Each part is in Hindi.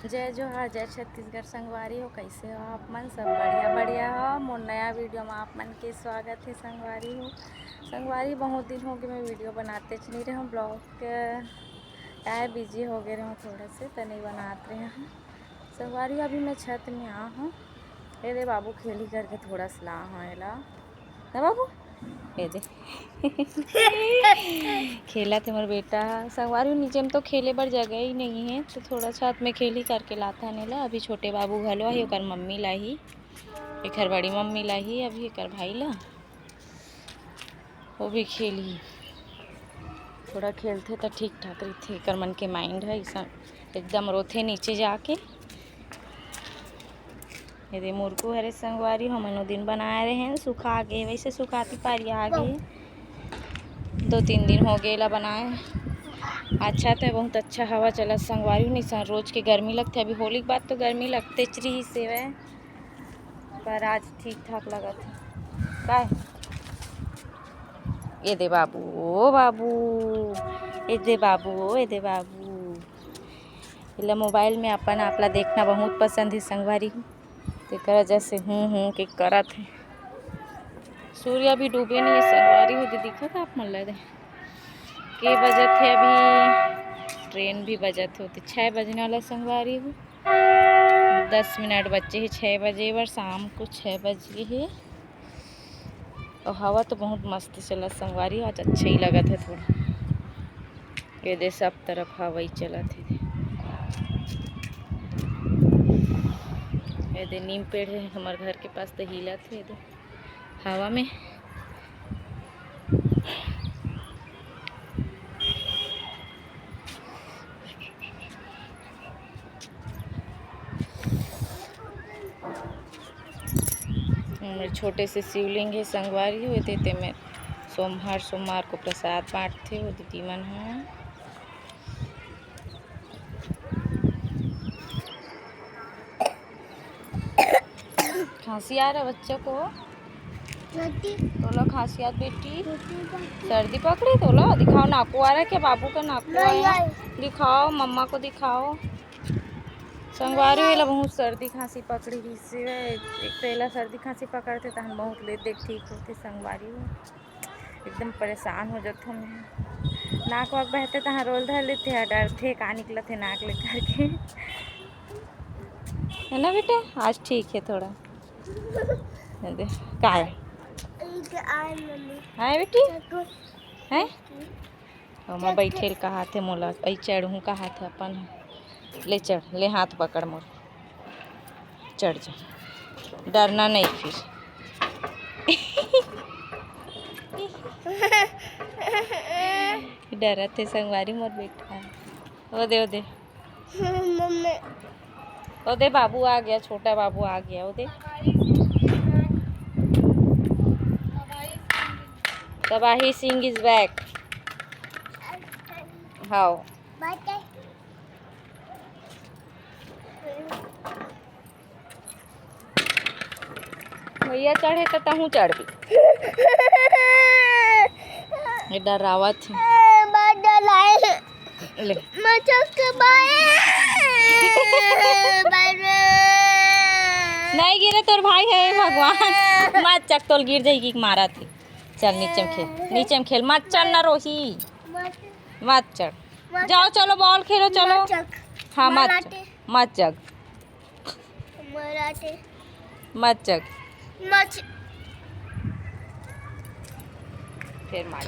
जय जोहार, जय छत्तीसगढ़। संगवारी हो, कैसे हो आप मन? सब बढ़िया बढ़िया हो। मोर नया वीडियो में आप मन के स्वागत है। संगवारी हो, संगवारी बहुत दिन हो गए मैं वीडियो बनाते नहीं रहे हूँ। ब्लॉग क्या बिजी हो गए रहे हूँ थोड़ा से, तो नहीं बनाते रहे हैं। संगवारी अभी मैं छत में आ हूँ। ये दे बाबू खेली करके थोड़ा सला हूँ एला ना बाबू, ये दे खेला थे मोर बेटा। संगवारी नीचे में तो खेले बर जगह ही नहीं है, तो थोड़ा छत में खेली करके लाता नेला। अभी छोटे बाबू घलो ही, ओकर मम्मी लाही, एकर बड़ी मम्मी लाही, अभी एकर भाई ला वो भी खेली। थोड़ा खेलते तो ठीक ठाक रही। एकर मन के माइंड है ऐसा एकदम रोथे नीचे जाके। ये मुर्कू हरे संगवारी हम दिन बनाए रहे हैं, सुखा गए वैसे सुखाती पारी आ गई। 2-3 दिन हो गए ला बनाए। अच्छा तो बहुत अच्छा हवा चला संगवारी नहीं सन। रोज के गर्मी लगते, अभी होली के बाद तो गर्मी लगते रही सेवे, पर आज ठीक ठाक लगा था। काय ये दे बाबू, ओ बाबू, ये दे बाबू, ओ ये दे बाबू। इला मोबाइल में अपन आपला देखना बहुत पसंद है संगवारी। तेकर जैसे हूँ के करत है। सूर्य अभी डूबे नहीं है संगवारी हो, दिखत आप मन ला दे के बजत है। अभी ट्रेन भी बजत होती 6 बजने वाला संगवारी हो। 10 मिनट बच्चे ही 6 बजे बर, शाम को 6 बजे है। और हवा तो बहुत मस्त चला संगवारी, आज अच्छा ही लगा था थोड़ा। ये दे सब तरफ हवा ही चला थे। ये दे नीम पेड़ है हमारे घर के पास, तो हिला थे दे हवा में। मेरे छोटे से शिवलिंग है संगवारी हुए थे, मैं सोमवार को प्रसाद बांटते वो दीदी मन है। खांसी आ रहा बच्चे को, तोला खांसी आ बेटी, सर्दी पकड़ी तोला? दिखाओ, नाकू आ रहा है क्या? बाबू का नाकू आया, दिखाओ मम्मा को दिखाओ। संगवारी वेला बहुत सर्दी खांसी पकड़ी रही से। एक तो एला सर्दी खांसी पकड़ते तो हम बहुत ले देख ठीक होते। संगवारी एकदम परेशान हो जाते हम। नाक वाक बहते तो रोल धर लेते, डरते का निकलत है नाक ले करके, है ना बेटा? आज ठीक है थोड़ा। का है बेटी है मैं बैठे कहा थे मोला ऐ चढ़ूँ कहा थे अपन। ले चढ़, ले हाथ पकड़ मोर, चढ़ जा, डरना नहीं फिर। डरा थे संगवारी मोर बेटा। ओ दे ओ दे बाबू आ गया, छोटा बाबू आ गया। ओ दे तबाही सिंह इज बैक। हाउ भैया चढ़े तो तहूँ चढ़ भी। ये डरावत है। ले नहीं गिरे तोर भाई है भगवान। मत चक, तोल गिर जाएगी मारा थी। चल नीचे में खेल, नीचे में खेल, मत चढ़ ना रोही, मत चढ़। जाओ चलो बॉल खेलो चलो। हाँ मत मत जग, मत जग, फिर मार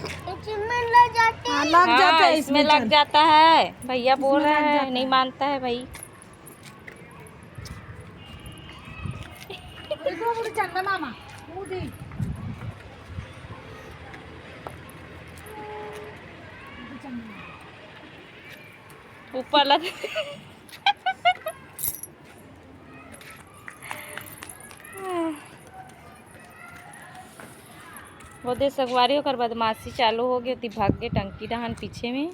लग जाता है, इसमें लग जाता है। भैया बोल रहा है, नहीं मानता है भाई। मामा ऊपर लग वो दे संगवारी होकर बदमाशी चालू हो गई थी, भाग के टंकी डहान पीछे में।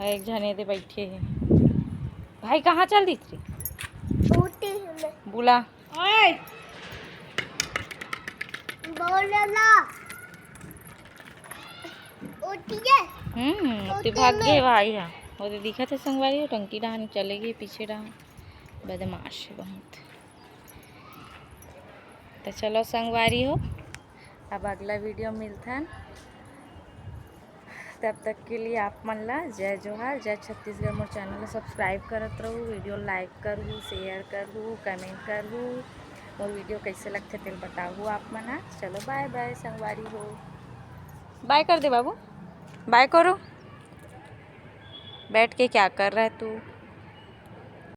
एक जने दे बैठे हैं। भाई कहाँ चल दी थी? बुला भाग गए भाई। और दिखा थे संगवारी हो टंकी डहान चले गई पीछे डहान बदमाश है बहुत। तो चलो संगवारी हो अब अगला वीडियो मिलता है, तब तक के लिए आप मन ला जय जोहार, जय छत्तीसगढ़। मोर चैनल ला सब्सक्राइब करत रहूँ, वीडियो लाइक करूँ, शेयर करूँ, कमेंट करूँ। मोर वीडियो कैसे लगते तेल बताऊँ आप मन हा। चलो बाय बाय संगवारी हो, बाय कर दे बाबू, बाय करो। बैठ के क्या कर रहा है तू?